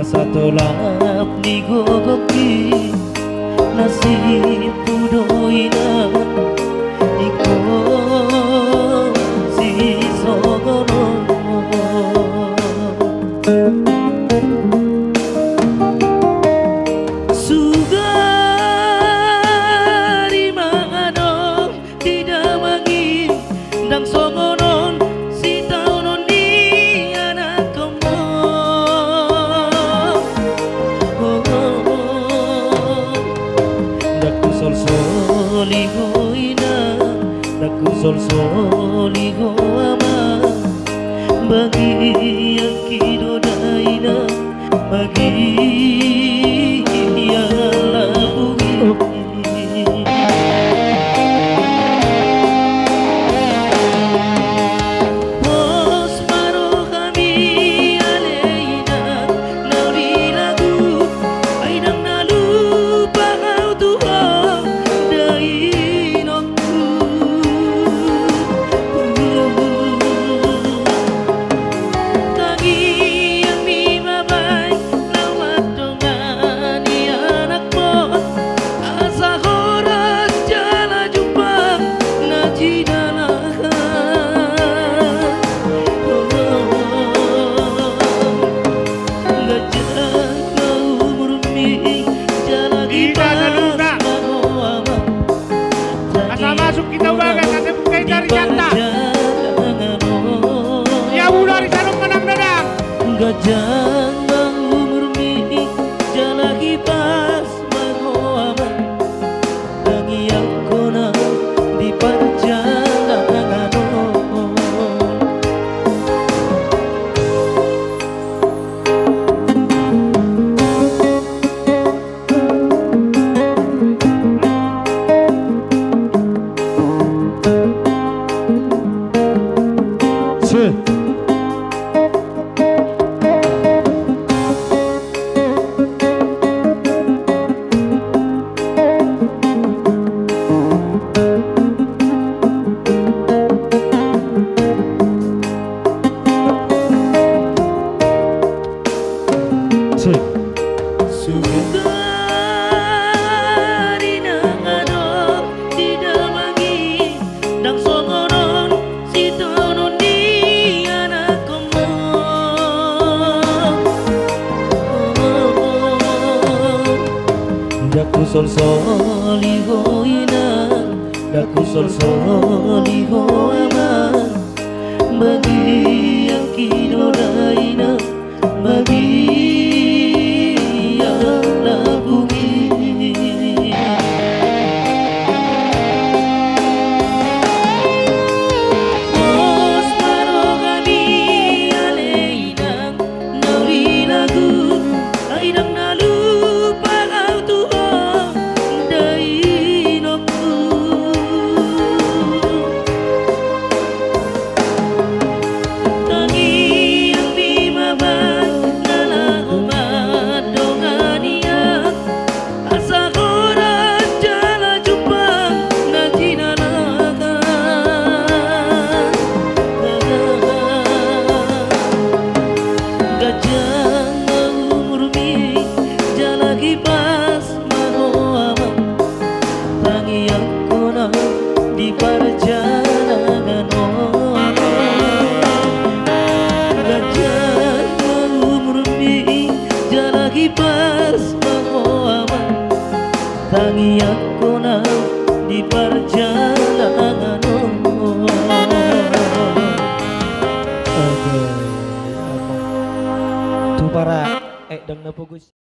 Nasatolap ni gogoki nasib pudoina iko si sogono sugari mangano tidak mangi dan songonon si taunon ni anak komo daku sol soligo ina daku sol soligo ama bagi yang kidodaina bagi yang lagu pos maro kami aleina nauri lagu ainang nalu pangau Tuhan dainokku tangi yang mimabay lawat dongani anak mo asa horas jala jumpa najidalakan gajah kau murmi jala Tidak, masa masuk kita bagai kata bukai dari janta. Ya udah di sana menang dadang. gajah umur mini jala kipas mangoama lagi aku na di perjalanan sugari nangano tidak mangi dang songonon si tonon di anak komo daku sol soligo ina daku sol soligo aman bagi yang kidodaina bagi di perjalanan gajah umur mi jala kipas mangoama tangi aku na di perjalanan tu para dang na pugus